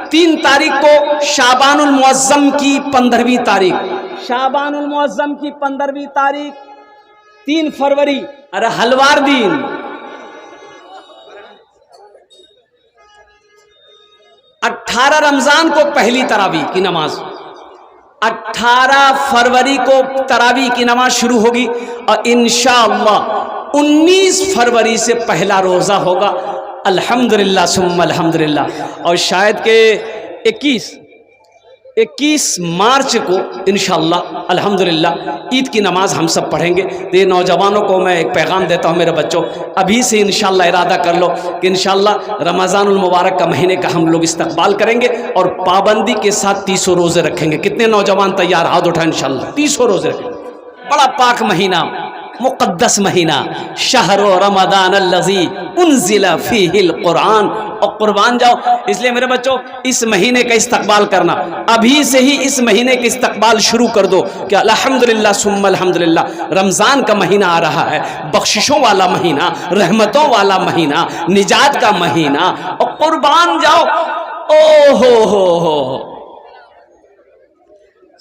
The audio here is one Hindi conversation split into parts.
3 तारीख को शाबानुल मुअज्जम की 15वीं तारीख, शाबानुल मुअज्जम की 15वीं तारीख, 3 फरवरी, अरे हलवार दिन, 18 रमजान को पहली तरावी की नमाज, 18 फरवरी को तरावी की नमाज शुरू होगी और इंशाअल्लाह 19 फरवरी से पहला रोज़ा होगा। अल्हम्दुलिल्लाह सुम्मा अल्हम्दुलिल्लाह। और शायद के 21 मार्च को इंशाअल्लाह अल्हम्दुलिल्लाह ईद की नमाज हम सब पढ़ेंगे। तो ये नौजवानों को मैं एक पैगाम देता हूँ, मेरे बच्चों अभी से इंशाअल्लाह इरादा कर लो कि इंशाअल्लाह रमज़ानुल मुबारक का महीने का हम लोग इस्तकबाल करेंगे और पाबंदी के साथ 300 रोज़े रखेंगे। कितने नौजवान तैयार? हाथ उठाएं। इंशाअल्लाह 300 रोज़े रखेंगे। बड़ा पाक महीना, मुक़द्दस महीना, शहरो रमज़ान अल्लज़ी उन्ज़िला फ़ीहिल क़ुरआन। और कुर्बान जाओ, इसलिए मेरे बच्चों इस महीने का इस्तकबाल करना, अभी से ही इस महीने का इस्तकबाल शुरू कर दो कि अल्हम्दुलिल्लाह सुम्मा अल्हम्दुलिल्लाह रमज़ान का महीना आ रहा है, बख्शिशों वाला महीना, रहमतों वाला महीना, निजात का महीना। और कुर्बान जाओ। ओ हो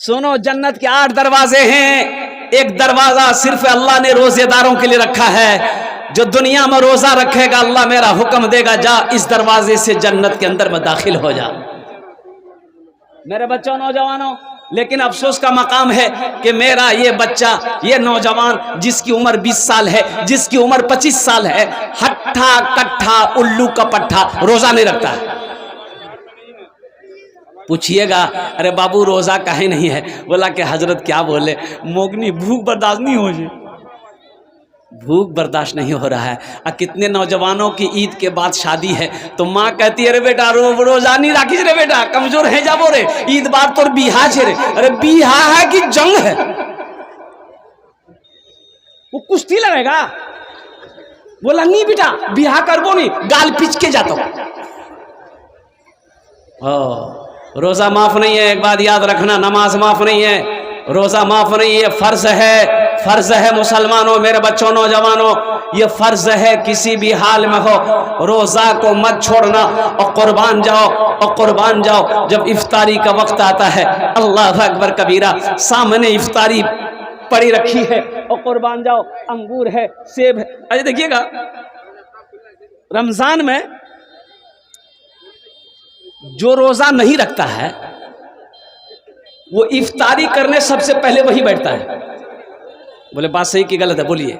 सुनो, जन्नत के 8 दरवाजे हैं, एक दरवाजा सिर्फ अल्लाह ने रोजेदारों के लिए रखा है। जो दुनिया में रोजा रखेगा, अल्लाह मेरा हुक्म देगा जा इस दरवाजे से जन्नत के अंदर में दाखिल हो जा। मेरे बच्चों, नौजवानों, लेकिन अफसोस का मकाम है कि मेरा ये बच्चा, ये नौजवान जिसकी उम्र 20 साल है, जिसकी उम्र 25 साल है, हट्ठा कट्ठा उल्लू का पट्ठा रोजा नहीं रखता है। पूछिएगा अरे बाबू रोजा काहे नहीं है? बोला कि हजरत क्या बोले, मोगनी भूख बर्दाश्त नहीं हो जी, भूख बर्दाश्त नहीं हो रहा है। और कितने नौजवानों की ईद के बाद शादी है तो माँ कहती है अरे बेटा रोजा नहीं राखी रे बेटा, कमजोर है जाबो रे, ईद बार तो बिहा छे रे। अरे बिहा है कि जंग है? वो कुश्ती लगेगा। बोला नहीं बेटा बिहा करबो नहीं, गाल पिच के जाता हूं। रोजा माफ नहीं है, एक बात याद रखना, नमाज माफ नहीं है, रोजा माफ नहीं है, फर्ज है, फर्ज है मुसलमानों, मेरे बच्चों, नौजवानों, ये फर्ज है, किसी भी हाल में हो रोजा को मत छोड़ना। और कुर्बान जाओ, और कुर्बान जाओ। जब इफ्तारी का वक्त आता है, अल्लाह अकबर कबीरा, सामने इफ्तारी पड़ी रखी है और कुर्बान जाओ, अंगूर है, सेब है। अरे देखिएगा रमजान में जो रोजा नहीं रखता है वो इफ्तारी करने सबसे पहले वही बैठता है। बोले बात सही कि गलत है? बोलिए।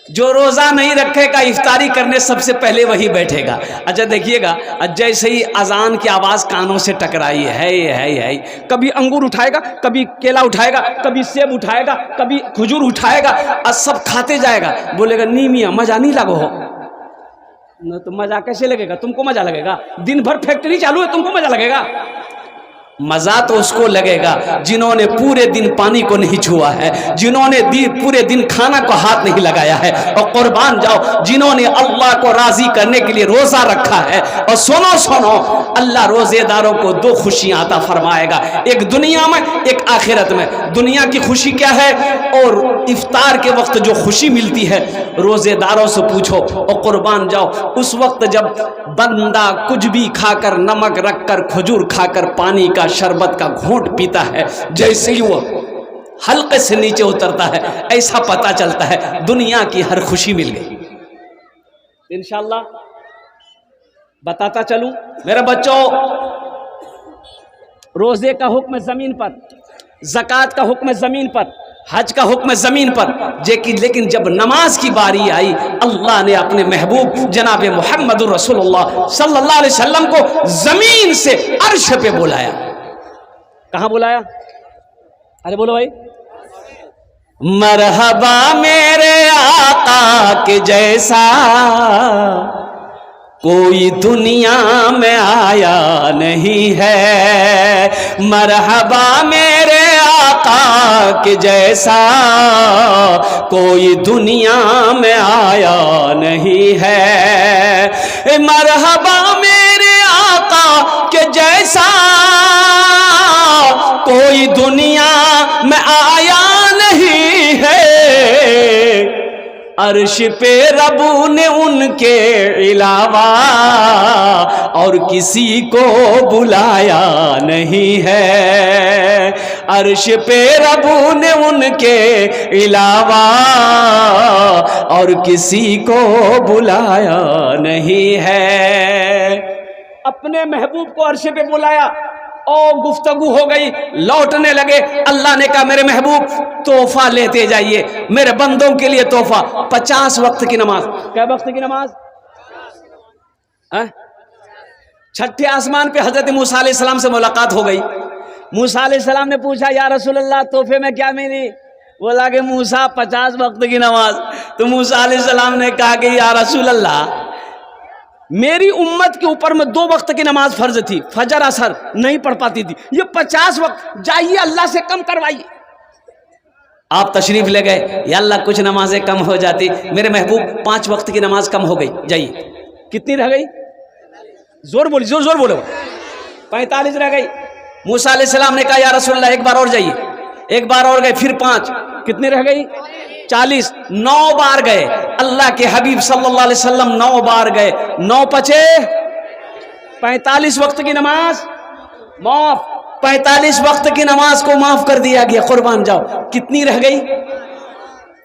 जो रोजा नहीं रखेगा इफ्तारी करने सबसे पहले वही बैठेगा। अच्छा देखिएगा, जैसे ही अजान की आवाज कानों से टकराई है, कभी अंगूर उठाएगा, कभी केला उठाएगा, कभी सेब उठाएगा, कभी खजूर उठाएगा और सब खाते जाएगा। बोलेगा नी मियां मजा नहीं लगो हो न, तो मजा कैसे लगेगा? तुमको मजा लगेगा? दिन भर फैक्ट्री चालू है, तुमको मजा लगेगा? मजा तो उसको लगेगा जिन्होंने पूरे दिन पानी को नहीं छुआ है, जिन्होंने पूरे दिन खाना को हाथ नहीं लगाया है। और कुर्बान जाओ जिन्होंने अल्लाह को राजी करने के लिए रोजा रखा है। और सुनो सुनो, अल्लाह रोजेदारों को 2 खुशियां अता फरमाएगा, एक दुनिया में, एक आखिरत में। दुनिया की खुशी क्या है? और इफ्तार के वक्त जो खुशी मिलती है रोजेदारों से पूछो। और कुर्बान जाओ, उस वक्त जब बंदा कुछ भी खाकर, नमक रखकर, खजूर खाकर, पानी का, शरबत का घूंट पीता है, जैसे ही वो हल्के से नीचे उतरता है ऐसा पता चलता है दुनिया की हर खुशी मिल गई। इंशाअल्लाह बताता चलूं मेरे बच्चों, रोजे का हुक्म जमीन पर, ज़कात का हुक्म जमीन पर, हज का हुक्म जमीन पर, लेकिन जब नमाज की बारी आई अल्लाह ने अपने महबूब जनाब मोहम्मद रसूलुल्लाह सल्लल्लाहु अलैहि वसल्लम को जमीन से अर्श पे बुलाया। कहां बुलाया? अरे बोलो भाई। मरहबा मेरे आका के जैसा कोई दुनिया में आया नहीं है, मरहबा मेरे आका के जैसा कोई दुनिया में आया नहीं है, मरहबा मेरे आका के जैसा कोई दुनिया में आया नहीं है। अर्श पे रबू ने उनके अलावा और किसी को बुलाया नहीं है। अर्श पे रबू ने उनके अलावा और किसी को बुलाया नहीं है। अपने महबूब को अर्श पे बुलाया और गुफ्तगू हो गई, लौटने लगे। अल्लाह ने कहा मेरे महबूब तोहफा लेते जाइए, मेरे बंदों के लिए तोहफा। 50 वक्त की नमाज। क्या वक्त की नमाज? छठे आसमान पे हजरत मूसा अलैहिस्सलाम से मुलाकात हो गई। मूसा अलैहिस्सलाम ने पूछा या रसूल अल्लाह तोहफे में क्या मिली? बोला कि मूसा 50 वक्त की नमाज। तो मूसा अलैहिस्सलाम ने कहा कि या रसूल अल्लाह मेरी उम्मत के ऊपर में 2 वक्त की नमाज फर्ज थी, फजर असर नहीं पढ़ पाती थी, ये 50 वक्त, जाइए अल्लाह से कम करवाइए। आप तशरीफ ले गए, या अल्लाह कुछ नमाजें कम हो जाती, मेरे महबूब 5 वक्त की नमाज कम हो गई, जाइए। कितनी रह गई? जोर बोली, जोर जोर बोलो। 45 रह गई। मूसा अलैहिस्सलाम ने कहा या रसूलल्लाह एक बार और जाइए। एक बार और गए, फिर 5, कितनी रह गई? 40। 9 बार गए। अल्लाह के हबीब सल्लल्लाहु अलैहि वसल्लम 9 बार गए, 9 पचे 45 वक्त की नमाज माफ। 45 वक्त की नमाज को माफ कर दिया गया। कुर्बान जाओ, कितनी रह गई?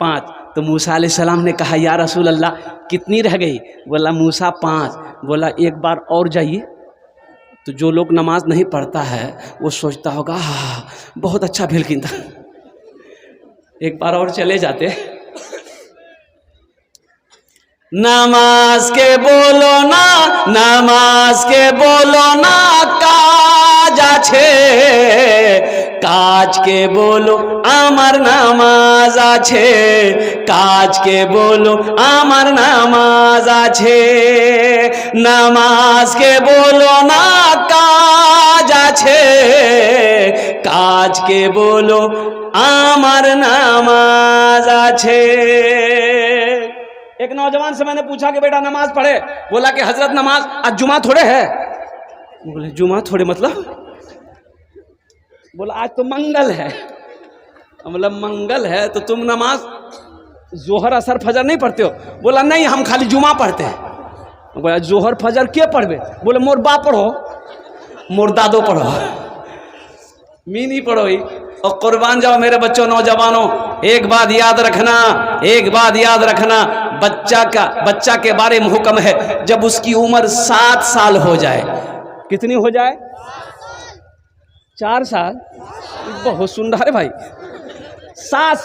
5। तो मूसा अलैहिस्सलाम ने कहा या रसूल अल्लाह कितनी रह गई? बोला मूसा 5। बोला एक बार और जाइए। तो जो लोग नमाज नहीं पढ़ता है वो सोचता होगा बहुत अच्छा भेलकिन था, एक बार और चले जाते। नमाज के बोलो ना, नमाज के बोलो ना काज আছে, काज के बोलो আমার নামাজ আছে, काज के बोलो আমার নামাজ আছে। नमाज के बोलो ना काज আছে, काज के बोलो আমার नामाज আছে। एक नौजवान से मैंने पूछा कि बेटा नमाज पढ़े? बोला कि हजरत नमाज आज जुमा थोड़े है। बोले जुमा थोड़े मतलब? बोला आज तो मंगल है। मतलब मंगल है तो तुम नमाज जोहर असर फजर नहीं पढ़ते हो? बोला नहीं हम खाली जुमा पढ़ते हैं। बोला जोहर फजर क्या पढ़बे? बोले मोर बाप पढ़ो, मोर दादो पढ़ो, मी नहीं पढ़ो ही। और कुर्बान जाओ मेरे बच्चों, नौजवानों, एक बात याद रखना, एक बात याद रखना, बच्चा के बारे में हुक्म है जब उसकी उम्र 7 साल हो जाए। कितनी हो जाए? 4 साल। बहुत सुंदर है भाई। 7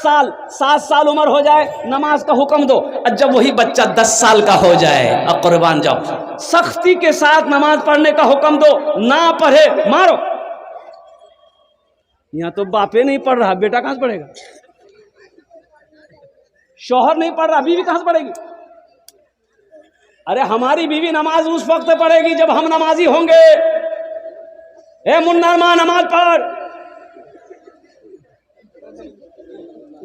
साल उम्र हो जाए नमाज का हुक्म दो। और जब वही बच्चा 10 साल का हो जाए, अब कुर्बान जाओ, सख्ती के साथ नमाज पढ़ने का हुक्म दो। ना पढ़े मारो। यहाँ तो बापे नहीं पढ़ रहा, बेटा कहां से पढ़ेगा? शौहर नहीं पढ़ रहा, बीवी कहां से पढ़ेगी? अरे हमारी बीवी नमाज उस वक्त पढ़ेगी जब हम नमाजी होंगे। ए मुन्नर माँ नमाज पढ़।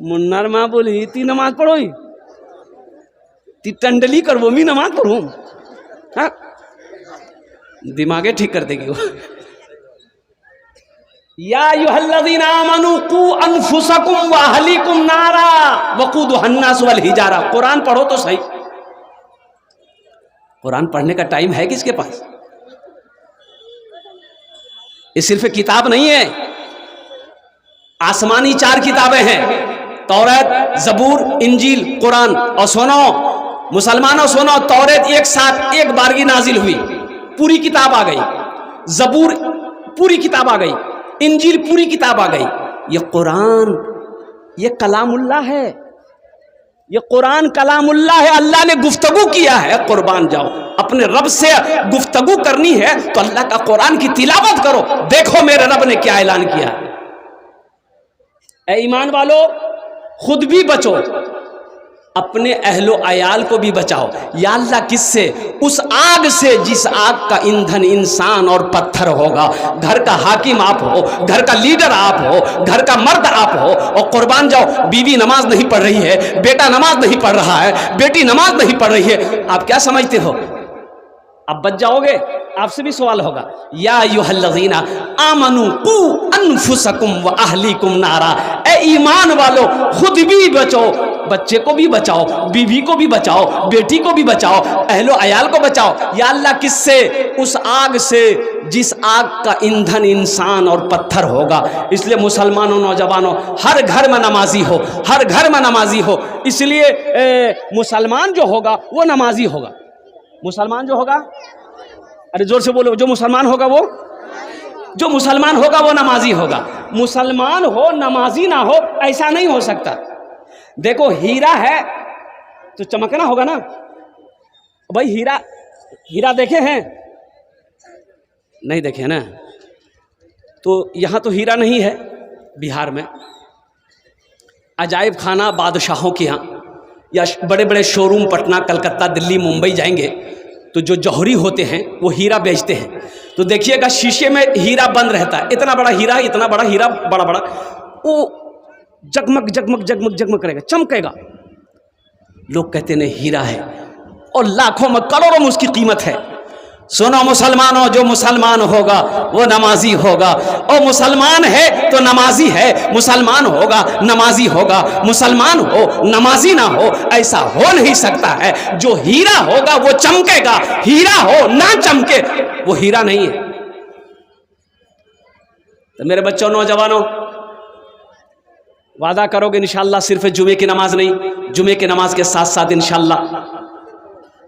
मुन्नर माँ बोली ती नमाज पढ़ो, ती टंडली कर वो मी नमाज पढ़ू। हाँ दिमागे ठीक कर देगी वो। या अय्युहल्लज़ीना आमनू कू अनफुसकुम व अहलीकुम नारा वक़ूदुहा अन्नास वल हिजारा। कुरान पढ़ो तो सही। कुरान पढ़ने का टाइम है किसके पास? ये सिर्फ किताब नहीं है, आसमानी 4 किताबें हैं, तौरात, जबूर, इंजील, कुरान। और सुनो मुसलमानों, सुनो, तौरात एक साथ एक बारगी नाजिल हुई, पूरी किताब आ गई। जबूर पूरी किताब आ गई, इंजील पूरी किताब आ गई। ये कुरान ये कलामुल्लाह है, ये कुरान कलामुल्लाह है। अल्लाह ने गुफ्तगू किया है। कुर्बान जाओ, अपने रब से गुफ्तगू करनी है तो अल्लाह का कुरान की तिलावत करो। देखो मेरे रब ने क्या ऐलान किया। ऐ ईमान वालो, खुद भी बचो, अपने अहलो अयाल को भी बचाओ। या अल्लाह किससे? उस आग से जिस आग का ईंधन इंसान और पत्थर होगा। घर का हाकिम आप हो, घर का लीडर आप हो, घर का मर्द आप हो। और कुर्बान जाओ, बीवी नमाज नहीं पढ़ रही है, बेटा नमाज नहीं पढ़ रहा है, बेटी नमाज नहीं पढ़ रही है, आप क्या समझते हो? अब बच जाओगे, आपसे भी सवाल होगा, या अय्युहल्लज़ीना आमनू कू अनफुसकुम व अहलीकुम नारा, ए ईमान वालो खुद भी बचो, बच्चे को भी बचाओ, बीवी को भी बचाओ, बेटी को भी बचाओ, अहलो अयाल को बचाओ। या अल्लाह किससे? उस आग से जिस आग का ईंधन इंसान और पत्थर होगा। इसलिए मुसलमानों, नौजवानों, हर घर में नमाजी हो, हर घर में नमाजी हो। इसलिए मुसलमान जो होगा वो नमाजी होगा। मुसलमान जो होगा, अरे जोर से बोलो, जो मुसलमान होगा वो, जो मुसलमान होगा वो नमाजी होगा। मुसलमान हो नमाजी ना हो, ऐसा नहीं हो सकता। देखो हीरा है तो चमकना होगा ना भाई। हीरा, हीरा देखे हैं? नहीं देखे ना। तो यहाँ तो हीरा नहीं है बिहार में। अजायब खाना बादशाहों के यहाँ या बड़े बड़े शोरूम पटना, कलकत्ता, दिल्ली, मुंबई जाएंगे तो जो जौहरी होते हैं वो हीरा बेचते हैं। तो देखिएगा शीशे में हीरा बंद रहता है, इतना बड़ा हीरा, इतना बड़ा हीरा, बड़ा बड़ा, वो जगमग जगमग जगमग जगमग करेगा, चमकेगा। लोग कहते हैं हीरा है, और लाखों में करोड़ों में उसकी कीमत है। सुनो मुसलमानों, जो मुसलमान होगा वो नमाजी होगा। और मुसलमान है तो नमाजी है, मुसलमान होगा नमाजी होगा। मुसलमान हो नमाजी ना हो, ऐसा हो नहीं सकता है। जो हीरा होगा वो चमकेगा, हीरा हो ना चमके वो हीरा नहीं है। तो मेरे बच्चों, नौजवानों, वादा करोगे इंशाअल्लाह सिर्फ जुमे की नमाज नहीं, जुमे की नमाज के साथ साथ इंशाअल्लाह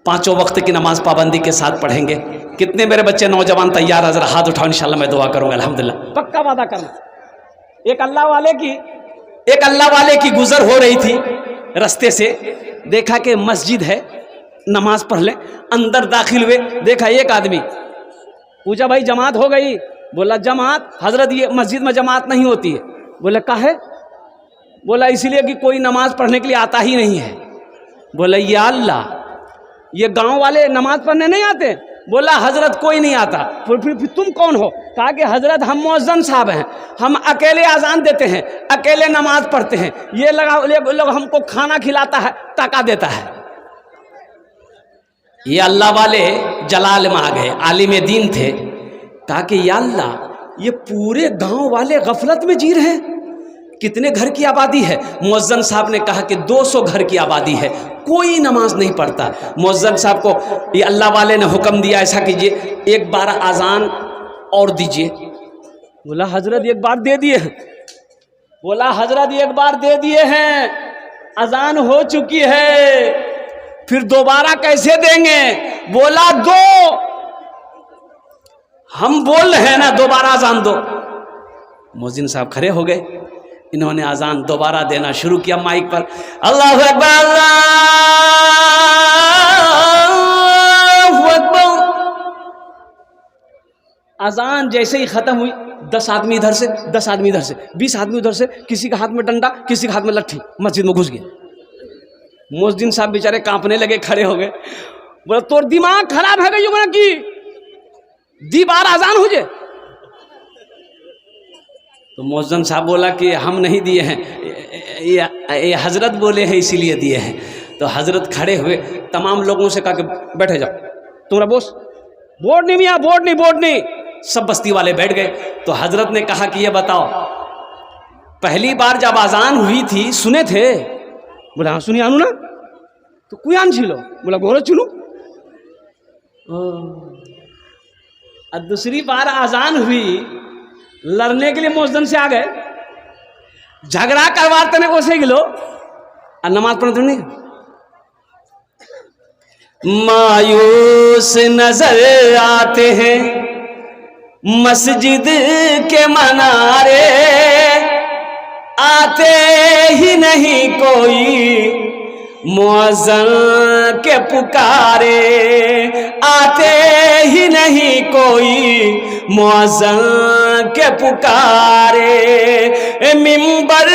5 वक्त की नमाज पाबंदी के साथ पढ़ेंगे। कितने मेरे बच्चे नौजवान तैयार? हजरा हाथ उठाओ, इंशाल्लाह मैं दुआ करूंगा। अल्हम्दुलिल्लाह, पक्का वादा करना। एक अल्लाह वाले की गुजर हो रही थी रास्ते से, देखा कि मस्जिद है, नमाज पढ़ ले। अंदर दाखिल हुए, देखा एक आदमी। पूछा भाई जमात हो गई? बोला जमात हजरत ये मस्जिद में जमात नहीं होती है। बोला काहे? बोला इसलिए कि कोई नमाज पढ़ने के लिए आता ही नहीं है। बोला या अल्लाह, ये गांव वाले नमाज पढ़ने नहीं आते? बोला हजरत कोई नहीं आता। फिर तुम कौन हो? कहा कि हजरत हम मुअज्जिन साहब हैं, हम अकेले अजान देते हैं, अकेले नमाज पढ़ते हैं। ये लोग हमको खाना खिलाता है, टका देता है। ये अल्लाह वाले जलाल में आ गए, आलिम दीन थे। कहा कि या अल्लाह, ये पूरे गांव वाले गफलत में जी रहे हैं। कितने घर की आबादी है? मुअज्जिन साहब ने कहा कि 200 घर की आबादी है, कोई नमाज नहीं पढ़ता। मुअज्जिन साहब को ये अल्लाह वाले ने हुक्म दिया, ऐसा कीजिए, एक बार अजान और दीजिए। बोला हजरत एक बार दे दिए हैं। बोला हजरत एक बार दे दिए हैं, अजान हो चुकी है, फिर दोबारा कैसे देंगे? बोला दो, हम बोल रहे हैं ना दोबारा अजान दो। मुअज्जिन साहब खड़े हो गए, इन्होंने अजान दोबारा देना शुरू किया माइक पर। अल्लाहु अकबर, अल्लाहु अकबर। अजान जैसे ही खत्म हुई, 10 आदमी इधर से, 10 आदमी इधर से, 20 आदमी उधर से, किसी के हाथ में डंडा, किसी के हाथ में लट्ठी, मस्जिद में घुस गए। मुअज्जिन साहब बेचारे कांपने लगे, खड़े हो गए। बोला तोर दिमाग खराब है गई की दी बार अजान हो जाए? तो मुअज्जिन साहब बोला कि हम नहीं दिए हैं, ये हजरत बोले हैं इसीलिए दिए हैं। तो हजरत खड़े हुए, तमाम लोगों से कहा कि बैठे जाओ, तुम्हारा बोस, बोर्ड नहीं मियाँ, बोर्ड नहीं। सब बस्ती वाले बैठ गए। तो हजरत ने कहा कि ये बताओ, पहली बार जब अजान हुई थी सुने थे? बोला हाँ सुनिए आनू ना, तो कोई आन छिलो? बोला गोरो चुनू। और दूसरी बार अजान हुई, लड़ने के लिए मुअज्जिन से आ गए, झगड़ा करवाते ने कोसे गिलो और नमाज पढ़ते नहीं। मायूस नजर आते हैं मस्जिद के मनारे, आते ही नहीं कोई मुअज्जिन के पुकारे, आते ही नहीं कोई मुअज्जिन के पुकारे, मिंबर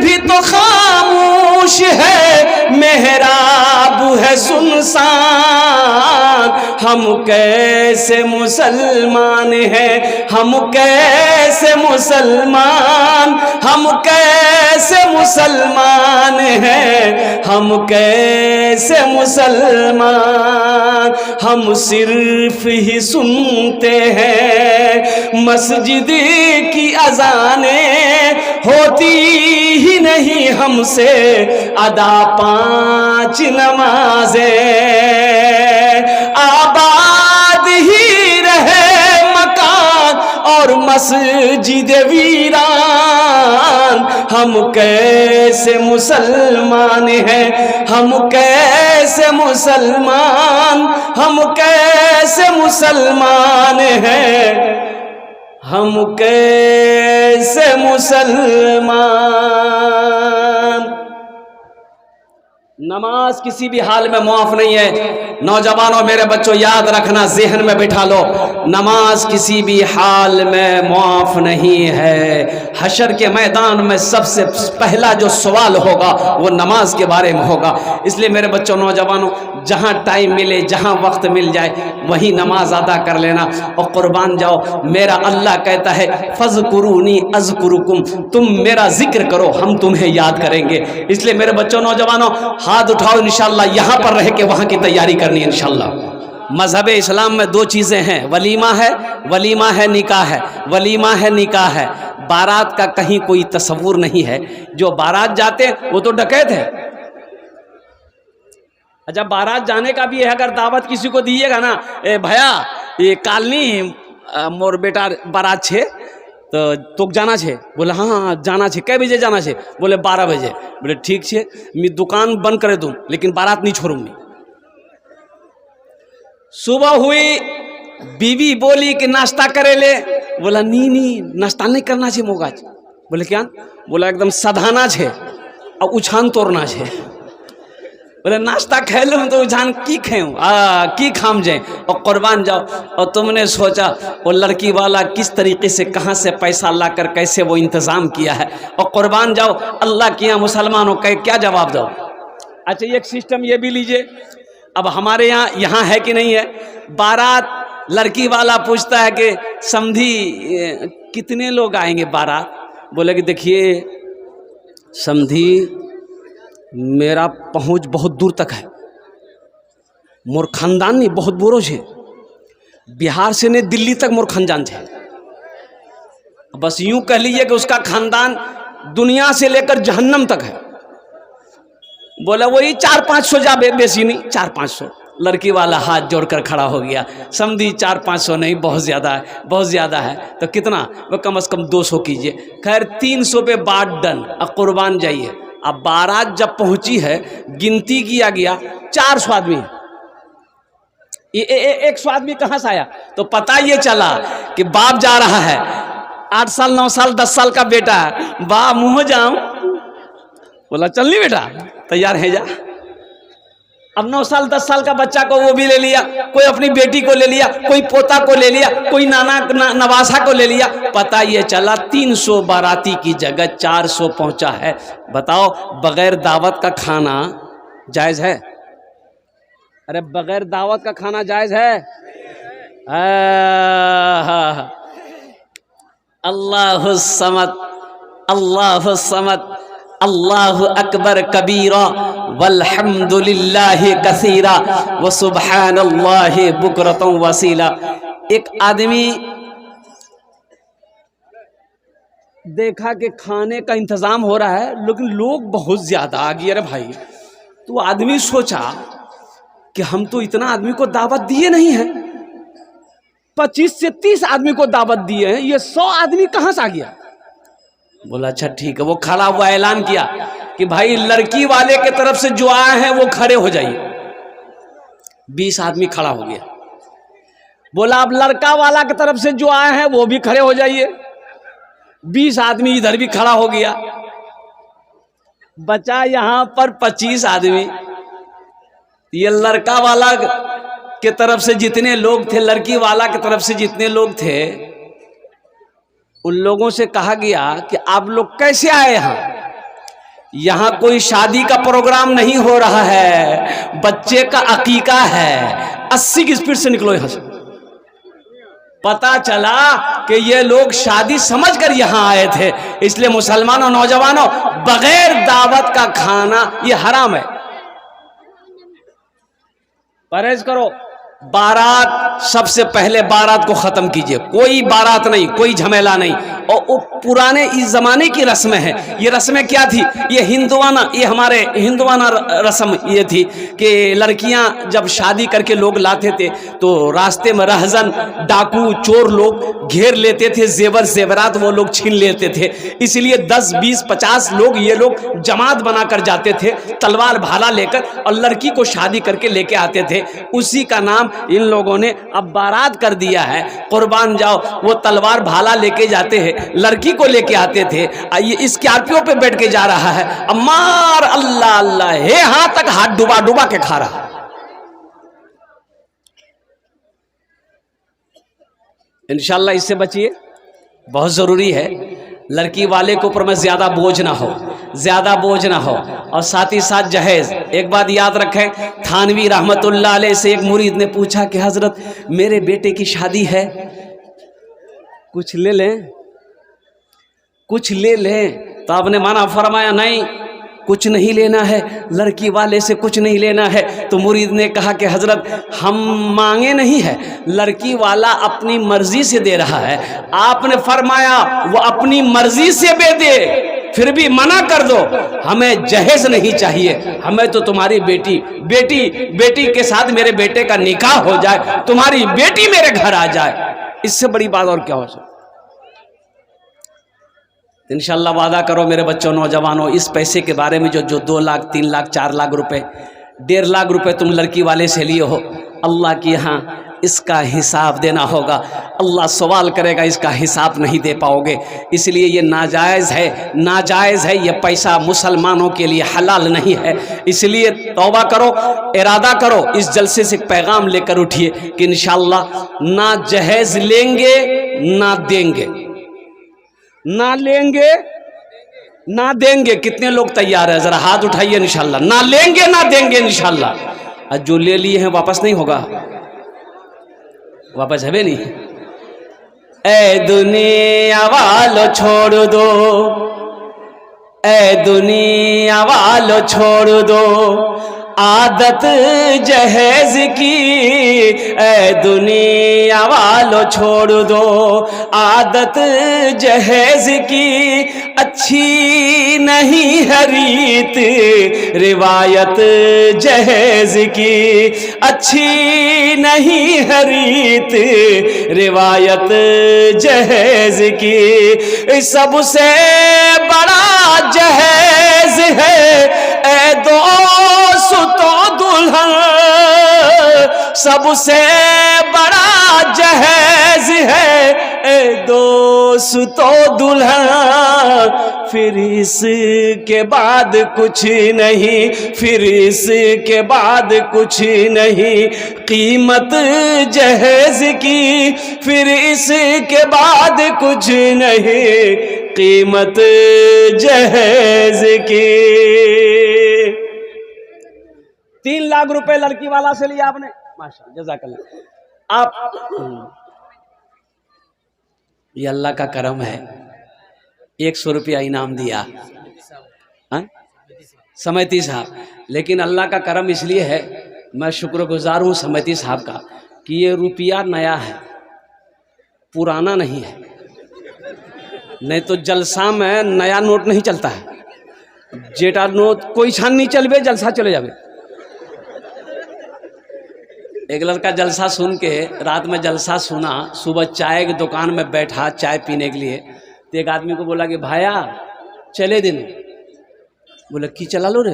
भी तो खामोश है, मेहराब है सुनसान, हम कैसे मुसलमान हैं, हम कैसे मुसलमान, हम कैसे मुसलमान हैं, हम कैसे मुसलमान। हम सिर्फ ही सुनते हैं मस्जिद की अज़ानें, होती ही नहीं हमसे अदा 5 नमाजें। आबाद ही रहे मकान और मस्जिद वीरान, हम कैसे मुसलमान हैं, हम कैसे मुसलमान, हम कैसे मुसलमान हैं, हम कैसे मुसलमान। नमाज किसी भी हाल में मुआफ नहीं है। नौजवानों, मेरे बच्चों, याद रखना, ज़हन में बिठा लो, नमाज किसी भी हाल में मुआफ नहीं है। हशर के मैदान में सबसे पहला जो सवाल होगा वो नमाज के बारे में होगा। इसलिए मेरे बच्चों, नौजवानों, जहाँ टाइम मिले, जहाँ वक्त मिल जाए, वही नमाज अदा कर लेना और कुर्बान जाओ। मेरा अल्लाह कहता है फ़ज़कुरूनी अज़कुरुकुम, तुम मेरा जिक्र करो, हम तुम्हें याद करेंगे। इसलिए मेरे बच्चों, नौजवानों, हाथ उठाओ, इंशाअल्लाह यहाँ पर रह के वहाँ की तैयारी करनी है इंशाअल्लाह। मज़हब इस्लाम में 2 चीज़ें हैं, वलीमा है निकाह है। वलीमा है निकाह है। बारात का कहीं कोई तस्वुर नहीं है। जो बारात जाते हैं वो तो डकैत है। अच्छा, बारात जाने का भी है, अगर दावत किसी को दीजिएगा ना, भैया ये कालनी मोर बेटा बारात छे तो जाना छे। बोले हाँ जाना छे। कै बजे जाना छे? बोले 12 बजे। बोले ठीक छे, मैं दुकान बंद करे दूँ लेकिन बारात नहीं छोड़ूंगी। सुबह हुई, बीवी बोली कि नाश्ता करे ले। बोला नहीं नाश्ता नहीं करना छे मोगाज। बोले क्या? बोला एकदम सधाना छे और उछान तोड़ना छे। बोले नाश्ता खे लूँ तो उछान की खेऊँ की खाम जाए और कुर्बान जाओ। और तुमने सोचा वो लड़की वाला किस तरीके से, कहाँ से पैसा लाकर कैसे वो इंतज़ाम किया है, और कुर्बान जाओ। अल्लाह के यहाँ मुसलमानों का क्या जवाब दो? अच्छा, एक सिस्टम ये भी लीजिए, अब हमारे यहाँ है कि नहीं है, बारात लड़की वाला पूछता है कि समधी कितने लोग आएंगे बारात? बोले कि देखिए समधी, मेरा पहुँच बहुत दूर तक है, मोर खानदान नहीं बहुत बुरो छे, बिहार से ने दिल्ली तक मोर खानदान छे। बस यूं कह लीजिए कि उसका खानदान दुनिया से लेकर जहन्नम तक है। बोला वही 400-500 जा, बेसी नहीं, 400-500। लड़की वाला हाथ जोड़कर खड़ा हो गया। समझी 400-500 नहीं, बहुत ज़्यादा है, बहुत ज़्यादा है। तो कितना? वो कम से कम 200 कीजिए। खैर 300 पे बात डन। अब कुर्बान जाइए। अब बारात जब पहुंची है, गिनती किया गया 400 आदमी। ये 100 आदमी कहाँ से आया? तो पता ये चला कि बाप जा रहा है, 8 साल 9 साल 10 साल का बेटा है। बा मुँह जाऊं? बोला चल नहीं बेटा, तैयार है जा। अब 9 साल 10 साल का बच्चा को वो भी ले लिया, कोई अपनी बेटी को ले लिया, कोई पोता को ले लिया, कोई नवासा को ले लिया। पता ये चला 300 बाराती की जगह 400 पहुंचा है। बताओ, बगैर दावत का खाना जायज़ है? अरे बगैर दावत का खाना जायज़ है? अल्लाहु समद, अल्लाहु समद, अल्लाहु अकबर कबीरा वल्हम्दुलिल्लाहि कसीरा व सुब्हानल्लाहि बुकरतन वसीला। एक आदमी देखा कि खाने का इंतज़ाम हो रहा है, लेकिन लोग बहुत ज़्यादा आ गए। अरे भाई, तो आदमी सोचा कि हम तो इतना आदमी को दावत दिए नहीं हैं, 25 से 30 आदमी को दावत दिए हैं, ये 100 आदमी कहाँ से आ गया? बोला अच्छा ठीक है। वो खड़ा हुआ ऐलान किया कि भाई लड़की वाले के तरफ से जो आए हैं वो खड़े हो जाइए। 20 आदमी खड़ा हो गया। बोला अब लड़का वाला की तरफ से जो आए हैं वो भी खड़े हो जाइए। 20 आदमी इधर भी खड़ा हो गया। बचा यहां पर 25 आदमी। ये लड़का वाला के तरफ से जितने लोग थे, लड़की वाला की तरफ से जितने लोग थे, उन लोगों से कहा गया कि आप लोग कैसे आए यहाँ कोई शादी का प्रोग्राम नहीं हो रहा है, बच्चे का अकीका है, 80 की स्पीड से निकलो यहां से। पता चला कि ये लोग शादी समझकर यहाँ आए थे। इसलिए मुसलमानों, नौजवानों, बगैर दावत का खाना ये हराम है, परहेज करो। बारात, सबसे पहले बारात को खत्म कीजिए, कोई बारात नहीं, कोई झमेला नहीं। और वो पुराने इस जमाने की रस्में हैं। ये रस्में क्या थी? ये हिंदुआना, ये हमारे हिंदुआना रस्म ये थी कि लड़कियां जब शादी करके लोग लाते थे तो रास्ते में रहजन, डाकू, चोर लोग घेर लेते थे, जेवर जेवरात वो लोग छीन लेते थे। इसलिए 10, 20, 50 लोग ये लोग जमात बनाकर जाते थे, तलवार भाला लेकर, और लड़की को शादी करके लेके आते थे। उसी का नाम इन लोगों ने अब बारात कर दिया है। कुर्बान जाओ, वो तलवार भाला लेके जाते हैं, लड़की को लेके आते थे। ये स्कॉर्पियो पे बैठ के जा रहा है, अमार अल्लाह अल्लाह है, हाथ तक हाथ डुबा डुबा के खा रहा। इंशाल्लाह इससे बचिए, बहुत जरूरी है। लड़की वाले के ऊपर में ज्यादा बोझ ना हो, ज्यादा बोझ ना हो। और साथ ही साथ जहेज। एक बात याद रखें, थानवी रहमतुल्लाह अलैह से एक मुरीद ने पूछा कि हजरत मेरे बेटे की शादी है, कुछ ले लें, कुछ ले लें। तो आपने माना फरमाया नहीं, कुछ नहीं लेना है, लड़की वाले से कुछ नहीं लेना है। तो मुरीद ने कहा कि हजरत हम मांगे नहीं है, लड़की वाला अपनी मर्जी से दे रहा है। आपने फरमाया वो अपनी मर्जी से दे, फिर भी मना कर दो, हमें जहेज नहीं चाहिए, हमें तो तुम्हारी बेटी के साथ मेरे बेटे का निकाह हो जाए, तुम्हारी बेटी मेरे घर आ जाए। इससे बड़ी बात और क्या हो सकती? इंशाल्लाह वादा करो मेरे बच्चों, नौजवानों, इस पैसे के बारे में जो 2 लाख, 3 लाख, 4 लाख रुपए, 1.5 लाख रुपए तुम लड़की वाले से लिए हो, अल्लाह के यहाँ इसका हिसाब देना होगा। अल्लाह सवाल करेगा, इसका हिसाब नहीं दे पाओगे। इसलिए ये नाजायज़ है, नाजायज़ है, ये पैसा मुसलमानों के लिए हलाल नहीं है। इसलिए तौबा करो, इरादा करो, इस जलसे से पैगाम लेकर उठिए कि इंशाअल्लाह ना जहेज लेंगे ना देंगे, ना लेंगे ना देंगे। कितने लोग तैयार है? जरा हाथ उठाइए। इंशाल्लाह ना लेंगे ना देंगे इंशाल्लाह। और जो ले लिए हैं वापस नहीं होगा, वापस है भी नहीं। ए दुनिया वालो छोड़ दो, ए दुनिया वालो छोड़ दो आदत जहेज की, ए दुनिया वालो छोड़ दो आदत जहेज की। अच्छी नहीं है रीत रिवायत जहेज की, अच्छी नहीं है रीत रिवायत जहेज की। सबसे बड़ा जहेज है ए दोस्तों दुल्हन, सबसे बड़ा जहेज है ए दोस्तों दुल्हन। फिर इसके बाद कुछ नहीं, फिर इसके बाद कुछ नहीं, कीमत जहेज की। फिर इसके बाद कुछ नहीं, कीमत जहेज की। 3 लाख रुपए लड़की वाला से लिया आपने, माशाअल्लाह, जज़ाकल्लाह। आप ये अल्लाह का करम है, 100 रुपया इनाम दिया समैती साहब। लेकिन अल्लाह का करम इसलिए है, मैं शुक्रगुजार हूँ समैती साहब का कि ये रुपया नया है, पुराना नहीं है। नहीं तो जलसा में नया नोट नहीं चलता है, जेटा नोट कोई छान नहीं चलबे, जलसा चले जावे। एक लड़का जलसा सुन के, रात में जलसा सुना, सुबह चाय की दुकान में बैठा चाय पीने के लिए, तो एक आदमी को बोला कि भाया चले दिन। बोला की चला लो रे?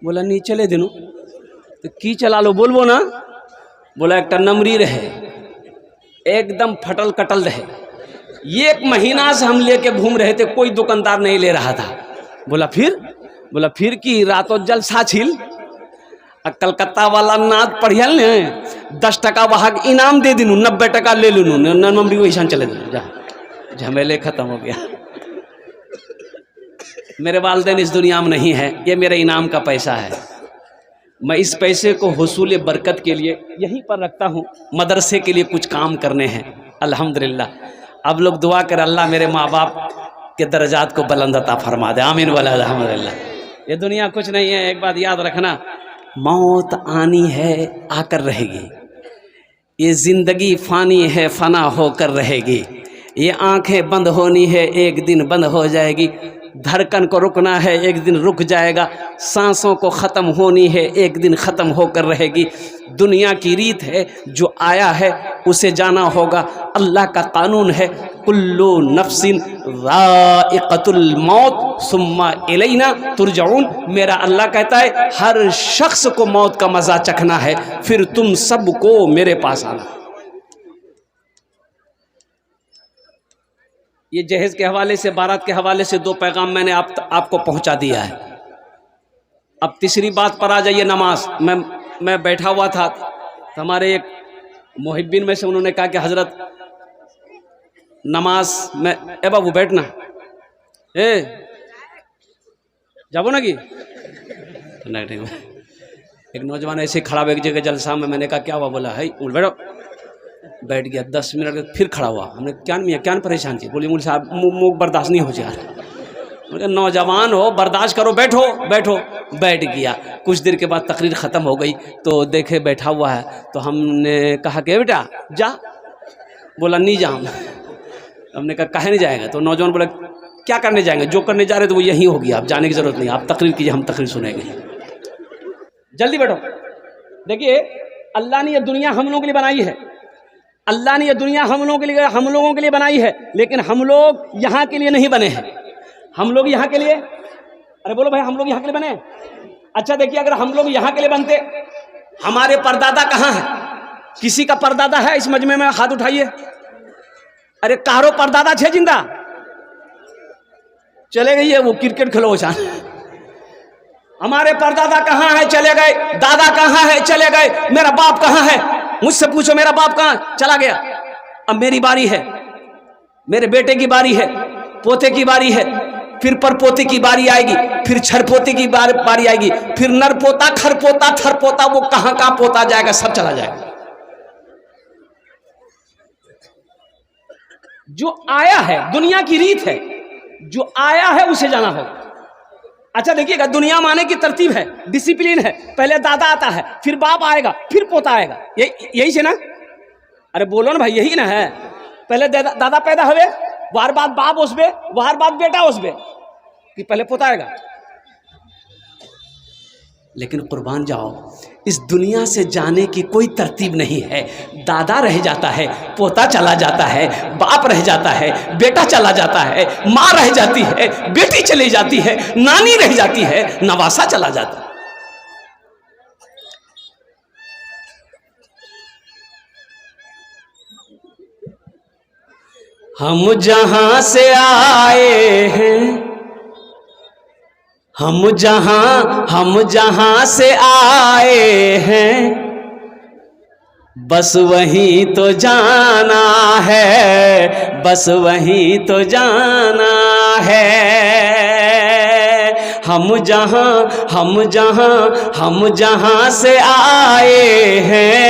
बोला नहीं चले दिनू। तो की चला लो बोलबो ना? बोला एक नमरी रहे, एकदम फटल कटल रहे, 1 महीना से हम लेके घूम रहे थे, कोई दुकानदार नहीं ले रहा था। बोला फिर की रातों जलसा छिल। कलकत्ता वाला नाद पढ़ियल ने 10 टका वहाँ इनाम दे दिनू, 90 टका ले लूनू, नमरी वैसा चले दिनू जा। झमेले खत्म हो गया। मेरे वालिदैन इस दुनिया में नहीं है, ये मेरे इनाम का पैसा है। मैं इस पैसे को हुसूल बरकत के लिए यहीं पर रखता हूँ, मदरसे के लिए कुछ काम करने हैं। अल्हम्दुलिल्लाह। अब लोग दुआ कर अल्लाह मेरे माँ बाप के दर्जात को बुलंद अता फरमा दे, आमीन वाला अल्हम्दुलिल्लाह। ये दुनिया कुछ नहीं है, एक बात याद रखना, मौत आनी है आकर रहेगी। ये जिंदगी फानी है फना होकर रहेगी। ये आंखें बंद होनी है एक दिन बंद हो जाएगी। धड़कन को रुकना है एक दिन रुक जाएगा। सांसों को ख़त्म होनी है एक दिन ख़त्म होकर रहेगी। दुनिया की रीत है, जो आया है उसे जाना होगा। अल्लाह का कानून है, कुल्लु नफ्सिन ज़ाइक़तुल मौत सुम्मा इलैना तुरजऊन। मेरा अल्लाह कहता है हर शख्स को मौत का मज़ा चखना है, फिर तुम सबको मेरे पास आना। ये जहेज़ के हवाले से, बारात के हवाले से 2 पैगाम मैंने आपको पहुंचा दिया है। अब तीसरी बात पर आ जाइए, नमाज। मैं बैठा हुआ था तो हमारे एक मुहिब्बीन में से उन्होंने कहा कि हज़रत नमाज में, ए बाबू बैठना, ए जाबो ना कि एक नौजवान ऐसे खड़ा हुआ एक जगह जलसा में। मैंने कहा क्या हुआ? बोला है बैठो। बैठ गया। 10 मिनट फिर खड़ा हुआ। हमने क्या मियाँ क्या परेशान थी? बोली मुझे साहब मुँह बर्दाश्त नहीं हो जा रहा। नौजवान हो, बर्दाश्त करो, बैठो बैठो। बैठ गया। कुछ देर के बाद तकरीर ख़त्म हो गई तो देखे बैठा हुआ है, तो हमने कहा कि बेटा जा। बोला नहीं जा। हमने कहा काहे नहीं जाएगा? तो नौजवान बोला क्या करने जाएंगे? जो करने जा रहे तो वो यही हो गया, आप जाने की ज़रूरत नहीं, आप तकरीर कीजिए, हम तकरीर सुनेंगे। जल्दी बैठो। देखिए अल्लाह ने ये दुनिया हम लोगों के लिए बनाई है। अल्लाह ने ये दुनिया हम लोगों के लिए बनाई है, लेकिन हम लोग यहाँ के लिए नहीं बने हैं। हम लोग यहाँ के लिए, अरे बोलो भाई, हम लोग यहाँ के लिए बने। अच्छा देखिए, अगर हम लोग यहाँ के लिए बनते, हमारे परदादा कहाँ है? किसी का परदादा है इस मजमे में? हाथ उठाइए। अरे कारो परदादा छे जिंदा? चले गई है वो, क्रिकेट खेलो चाह। हमारे परदादा कहाँ है? चले गए। दादा कहाँ है? चले गए। मेरा बाप कहाँ है? मुझसे पूछो मेरा बाप कहाँ? चला गया। अब मेरी बारी है, मेरे बेटे की बारी है, पोते की बारी है, फिर परपोते की बारी आएगी, फिर छरपोते की बारी आएगी, फिर नरपोता, खरपोता, थरपोता, वो कहाँ कहाँ पोता जाएगा, सब चला जाएगा। जो आया है, दुनिया की रीत है, जो आया है उसे जाना होगा। अच्छा देखिएगा, दुनिया में आने की तरतीब है, डिसिप्लिन है। पहले दादा आता है, फिर बाप आएगा, फिर पोता आएगा। यही से ना? अरे बोलो ना भाई, यही ना है? पहले दादा पैदा हुए, वार बाद बाप उसबे, वार बाद बेटा उसबे, कि पहले पोता आएगा। लेकिन कुर्बान जाओ, इस दुनिया से जाने की कोई तरतीब नहीं है। दादा रह जाता है, पोता चला जाता है, बाप रह जाता है, बेटा चला जाता है, माँ रह जाती है, बेटी चली जाती है, नानी रह जाती है, नवासा चला जाता है। हम जहां से आए हैं, हम जहां से आए हैं, बस वहीं तो जाना है, बस वहीं तो जाना है। हम जहां से आए हैं,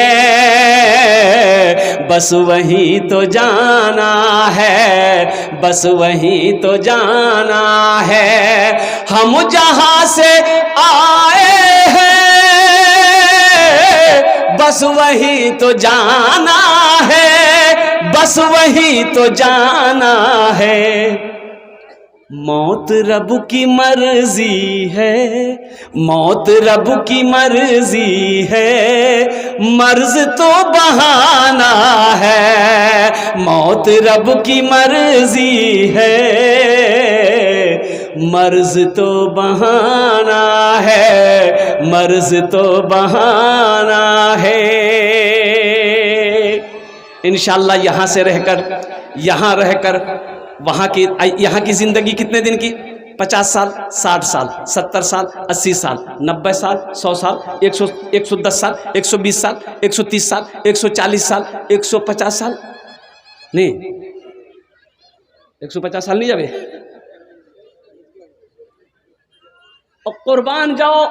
बस वहीं तो जाना है, बस वहीं तो जाना है। हम जहां से आए हैं, बस वहीं तो जाना है, बस वहीं तो जाना है। मौत रब की मर्जी है, मौत रब की मर्जी है, मर्ज तो बहाना है। मौत रब की मर्जी है, मर्ज तो बहाना है, मर्ज तो बहाना है। इंशाअल्लाह यहाँ से रहकर, यहाँ रहकर यहाँ की ज़िंदगी कितने दिन की? 50 साल, 60 साल, 70 साल, 80 साल, 90 साल, 100 साल, 110 साल, 120 साल, 130 साल, 140 साल, 150 साल, नहीं 150 साल नहीं जावे। और कुर्बान जाओ,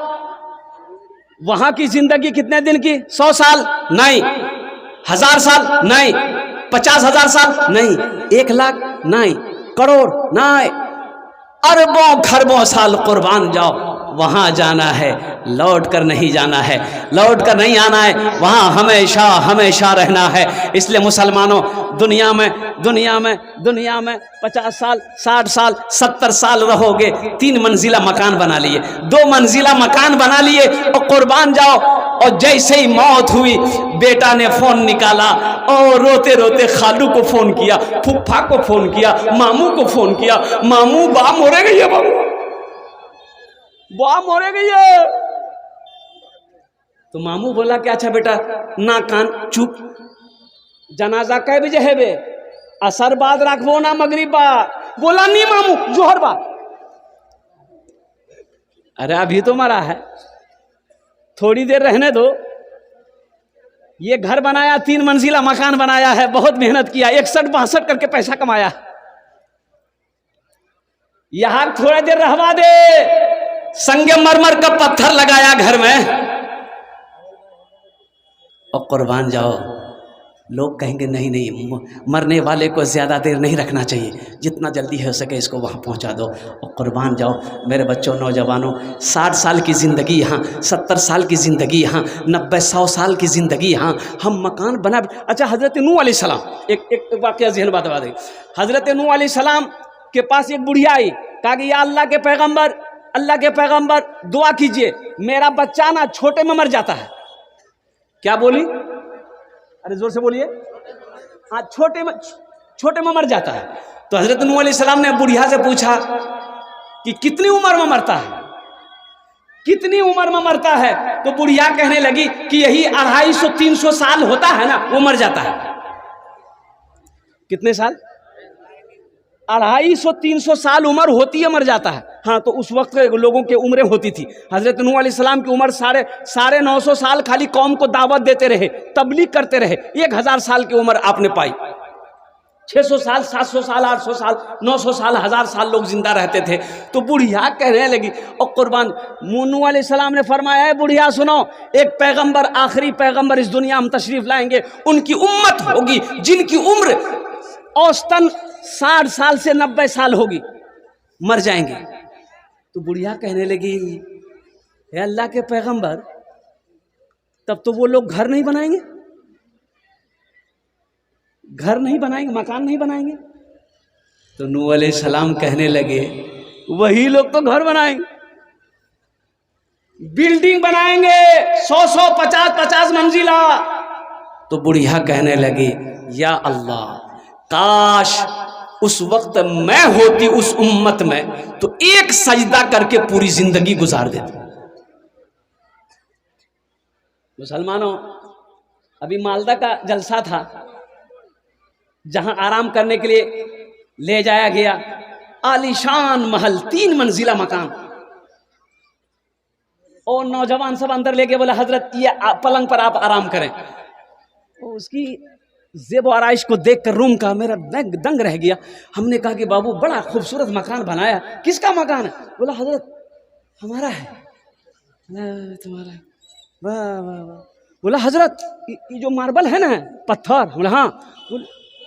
वहां की जिंदगी कितने दिन की? 100 साल नहीं, 1000 साल नहीं, 50,000 साल नहीं, 1 लाख नहीं, करोड़ नहीं, अरबों खरबों साल कुर्बान जाओ। वहां जाना है, लौट कर नहीं जाना है, लौट कर नहीं आना है, वहां हमेशा हमेशा रहना है। इसलिए मुसलमानों, दुनिया में 50 साल, 60 साल, 70 साल रहोगे, 3 मंजिला मकान बना लिए, 2 मंजिला मकान बना लिए और कुर्बान जाओ। और जैसे ही मौत हुई, बेटा ने फोन निकाला और रोते रोते खालू को फोन किया, फुफ्फा को फोन किया, मामू को फोन किया, मामू बा मोरे गई है, बाबू बा मोरे गई है। तो मामू बोला कि अच्छा बेटा, ना कान चुप, जनाजा कै बजे है बे? असर बाद रखबो ना मगरिब बाद? बोला नहीं मामू, जोहर बाद। अरे अभी तो मरा है, थोड़ी देर रहने दो। ये घर बनाया, 3 मंजिला मकान बनाया है, बहुत मेहनत किया, 61-62 करके पैसा कमाया। यहां थोड़ा देर रहवा दे, संगमरमर का पत्थर लगाया घर में और कुर्बान जाओ। लोग कहेंगे नहीं नहीं, मरने वाले को ज़्यादा देर नहीं रखना चाहिए, जितना जल्दी हो सके इसको वहाँ पहुँचा दो और कुर्बान जाओ। मेरे बच्चों, नौजवानों, 60 साल की ज़िंदगी यहाँ, 70 साल की ज़िंदगी यहाँ, 90-100 साल की ज़िंदगी यहाँ, हम मकान बना। अच्छा, हज़रत नूह अलैहिस्सलाम, एक वाक़या ज़हन बात बता दें। हज़रत नूह अलैहिस्सलाम के पास एक बुढ़िया आई, कहा कि या अल्लाह के पैगम्बर दुआ कीजिए, मेरा बच्चा ना छोटे में मर जाता है। क्या बोली? अरे जोर से बोलिए। हाँ, छोटे में मर जाता है। तो हजरत नूह अलैहिस्सलाम ने बुढ़िया से पूछा कि कितनी उम्र में मरता है, कितनी उम्र में मरता है? तो बुढ़िया कहने लगी कि यही 250-300 साल होता है ना, वो मर जाता है। कितने साल? 250-300 साल उम्र होती है, मर जाता है। हाँ, तो उस वक्त लोगों की उम्रें होती थी। हजरत नूह अलैहिस्सलाम की उम्र 950 साल खाली कौम को दावत देते रहे, तबलीग करते रहे। 1000 साल की उम्र आपने पाई। 600 साल, 700 साल, 800 साल, 900 साल, 1000 साल लोग जिंदा रहते थे। तो बुढ़िया कहने लगी और कुर्बान, नूह अलैहिस्सलाम ने फरमाया है, बुढ़िया सुनो, एक पैगंबर, आखिरी पैगंबर इस दुनिया में तशरीफ लाएंगे, उनकी उम्मत होगी जिनकी उम्र औसतन 60 साल से 90 साल होगी, मर जाएंगे। तो बुढ़िया कहने लगी, हे अल्लाह के पैगंबर, तब तो वो लोग घर नहीं बनाएंगे, मकान नहीं बनाएंगे। तो नूह अलैहिस्सलाम कहने लगे, वही लोग तो घर बनाएंगे, बिल्डिंग बनाएंगे 100-100, 50-50 मंजिला। तो बुढ़िया कहने लगी, या अल्लाह, काश उस वक्त मैं होती उस उम्मत में, तो एक सजदा करके पूरी जिंदगी गुजार देती। मुसलमानों, अभी मालदा का जलसा था, जहां आराम करने के लिए ले जाया गया। आलीशान महल, 3 मंजिला मकान, और नौजवान सब अंदर लेके बोला, हजरत ये पलंग पर आप आराम करें। तो उसकी ज़ेब और आराइश को देखकर रूम का मेरा दंग रह गया। हमने कहा कि बाबू, बड़ा खूबसूरत मकान बनाया, किसका मकान है? बोला हजरत हमारा है। तुम्हारा? वाह वाह वाह। बोला हजरत, ये जो मार्बल है ना, पत्थर? बोला हाँ।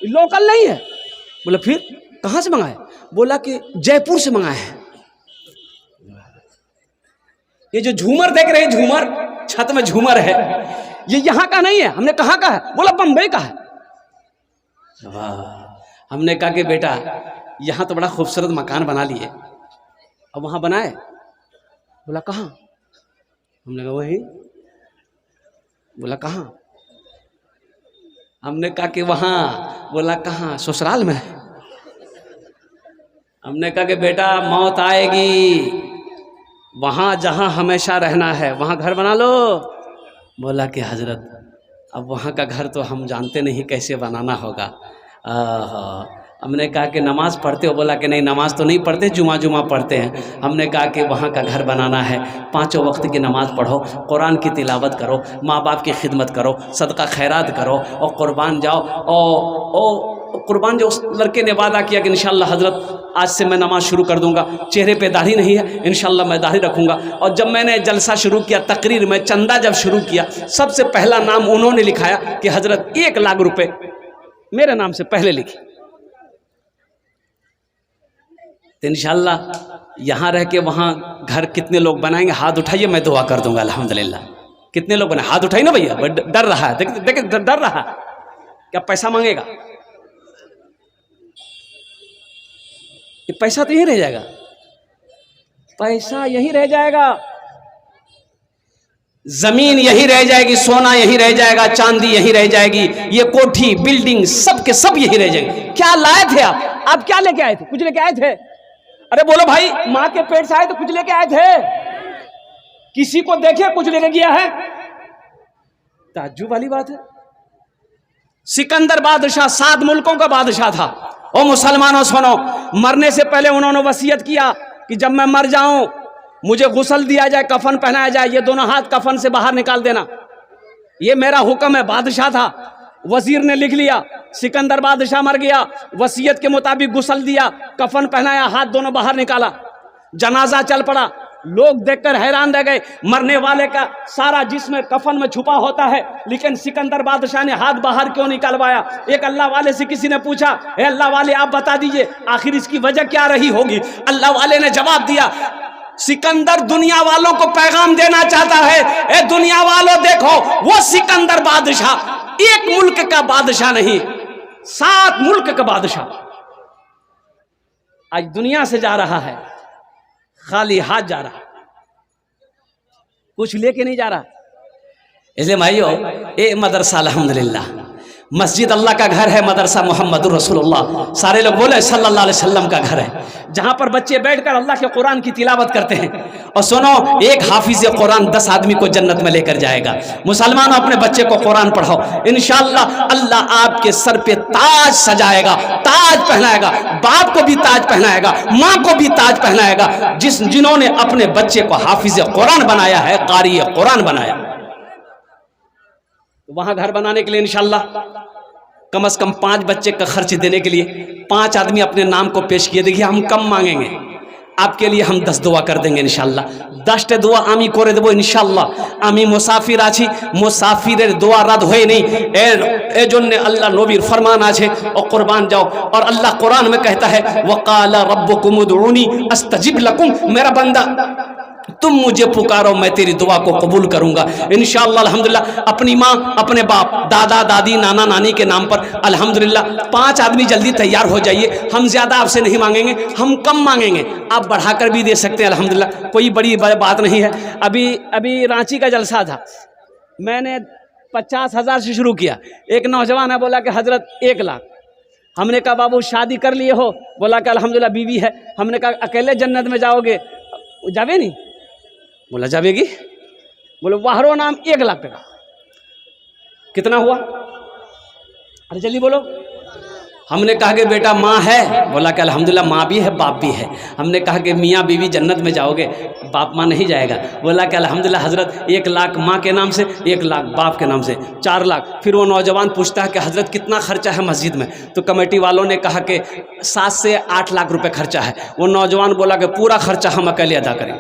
लोकल नहीं है। बोला फिर कहाँ से मंगाए? बोला कि जयपुर से मंगाए हैं। ये जो झूमर देख रहे हैं, झूमर, छत में झूमर है, ये यहाँ का नहीं है। हमने कहाँ का है? बोला बम्बई का है। वाह। हमने कहा कि बेटा, यहाँ तो बड़ा खूबसूरत मकान बना लिए, अब वहाँ बनाए? बोला कहाँ? हमने कहा वही। बोला कहाँ? हमने कहा कि वहाँ। बोला कहाँ? ससुराल में। हमने कहा कि बेटा, मौत आएगी, वहाँ जहाँ हमेशा रहना है वहाँ घर बना लो। बोला कि हजरत, अब वहाँ का घर तो हम जानते नहीं कैसे बनाना होगा। हमने कहा कि नमाज़ पढ़ते हो? बोला कि नहीं, नमाज़ तो नहीं पढ़ते, जुमा पढ़ते हैं। हमने कहा कि वहाँ का घर बनाना है, 5 वक्त की नमाज़ पढ़ो, कुरान की तिलावत करो, माँ बाप की खिदमत करो, सदका खैरात करो और कुर्बान जाओ। कुर्बान जो उस लड़के ने वादा किया कि इंशाअल्लाह हज़रत आज से मैं नमाज़ शुरू कर दूंगा, चेहरे पे दाढ़ी नहीं है, इंशाअल्लाह मैं दाढ़ी रखूंगा। और जब मैंने जलसा शुरू किया, तकरीर में चंदा जब शुरू किया, सबसे पहला नाम उन्होंने लिखाया कि हज़रत 1 लाख रुपए मेरे नाम से पहले लिखे। तो इंशाअल्लाह यहाँ रह के वहाँ घर कितने लोग बनाएंगे, हाथ उठाइए, मैं दुआ कर दूंगा अल्हम्दुलिल्लाह। कितने लोग बनाए, हाथ उठाइए ना भैया, डर रहा है, देखिए डर रहा है, क्या पैसा मांगेगा? ये पैसा तो यहीं रह जाएगा, पैसा यहीं रह जाएगा, जमीन यहीं रह जाएगी, सोना यहीं रह जाएगा, चांदी यहीं रह जाएगी, ये कोठी बिल्डिंग सब के सब यहीं रह जाएंगे। क्या लाए थे आप क्या लेके आए थे? कुछ लेके आए थे? अरे बोलो भाई, माँ के पेट से आए तो कुछ लेके आए थे? किसी को देखे कुछ लेके गया है? ताज्जुब वाली बात है। सिकंदर बादशाह 7 मुल्कों का बादशाह था। ओ मुसलमानों सुनो, मरने से पहले उन्होंने वसीयत किया कि जब मैं मर जाऊं मुझे गुस्ल दिया जाए, कफन पहनाया जाए, ये दोनों हाथ कफन से बाहर निकाल देना, ये मेरा हुक्म है। बादशाह था, वजीर ने लिख लिया, सिकंदर बादशाह मर गया, वसीयत के मुताबिक गुस्ल दिया, कफन पहनाया, हाथ दोनों बाहर निकाला, जनाजा चल पड़ा। लोग देखकर हैरान रह गए, मरने वाले का सारा जिस्म कफन में छुपा होता है, लेकिन सिकंदर बादशाह ने हाथ बाहर क्यों निकलवाया? एक अल्लाह वाले से किसी ने पूछा, हे अल्लाह वाले आप बता दीजिए आखिर इसकी वजह क्या रही होगी? अल्लाह वाले ने जवाब दिया, सिकंदर दुनिया वालों को पैगाम देना चाहता है, ए दुनिया वालों देखो, वो सिकंदर बादशाह 1 मुल्क का बादशाह नहीं, 7 मुल्क का बादशाह आज दुनिया से जा रहा है, खाली हाथ जा रहा, कुछ लेके नहीं जा रहा। इसलिए भाइयों, ए मदरसा अल्हम्दुलिल्लाह, मस्जिद अल्लाह का घर है, मदरसा मोहम्मदुर रसूलुल्लाह सारे लोग बोले सल्लल्लाहु अलैहि वसल्लम का घर है, जहां पर बच्चे बैठकर अल्लाह के कुरान की तिलावत करते हैं। और सुनो, एक हाफिज कुरान 10 आदमी को जन्नत में लेकर जाएगा। मुसलमानों, अपने बच्चे को कुरान पढ़ाओ, इंशाअल्लाह अल्लाह आपके सर पे ताज सजाएगा, ताज पहनाएगा, बाप को भी ताज पहनाएगा, माँ को भी ताज पहनाएगा, जिन्होंने अपने बच्चे को हाफिज कुरान बनाया है, कारी कुरान बनाया। वहां घर बनाने के लिए इंशाअल्लाह कम से कम 5 बच्चे का खर्च देने के लिए 5 आदमी अपने नाम को पेश किए। देखिए, हम कम मांगेंगे, आपके लिए हम 10 दुआ कर देंगे इंशाअल्लाह। 10टे दुआ आमी करे देबो इंशाअल्लाह। आमी मुसाफिर आছি, मुसाफिरेर दुआ रद्द হয় नहीं, এর জন্য আল্লাহ নবীর ফরমান আছে, और कुर्बान जाओ। और अल्लाह कुरान में कहता है, वकाला रब्बुकुम उदऊनी अस्तजिब लकुम, मेरा बंदा तुम मुझे पुकारो, मैं तेरी दुआ को कबूल करूंगा इंशाअल्लाह। अल्हम्दुलिल्लाह, अपनी माँ, अपने बाप, दादा दादी, नाना नानी के नाम पर अल्हम्दुलिल्लाह 5 आदमी जल्दी तैयार हो जाइए। हम ज्यादा आपसे नहीं मांगेंगे, हम कम मांगेंगे, आप बढ़ाकर भी दे सकते हैं अल्हम्दुलिल्लाह, कोई बड़ी बात नहीं है। अभी रांची का जलसा था, मैंने 50,000 से शुरू किया। एक नौजवान है, बोला कि हजरत 1 लाख। हमने कहा बाबू शादी कर लिए हो? बोला कि अल्हम्दुलिल्लाह बीवी है। हमने कहा अकेले जन्नत में जाओगे? जावे नहीं? बोला जावेगी। बोले वाहरो नाम 1 लाख टका। कितना हुआ? अरे जल्दी बोलो। हमने कहा कि बेटा माँ है? बोला कि अल्हम्दुलिल्लाह माँ भी है, बाप भी है। हमने कहा कि मियाँ बीवी जन्नत में जाओगे, बाप माँ नहीं जाएगा? बोला कि अल्हम्दुलिल्लाह हज़रत 1 लाख माँ के नाम से, 1 लाख बाप के नाम से, 4 लाख। फिर वो नौजवान पूछता है कि हज़रत कितना खर्चा है मस्जिद में? तो कमेटी वालों ने कहा कि 7 से 8 लाख रुपए खर्चा है। वो नौजवान बोला कि पूरा खर्चा हम अकेले अदा करें।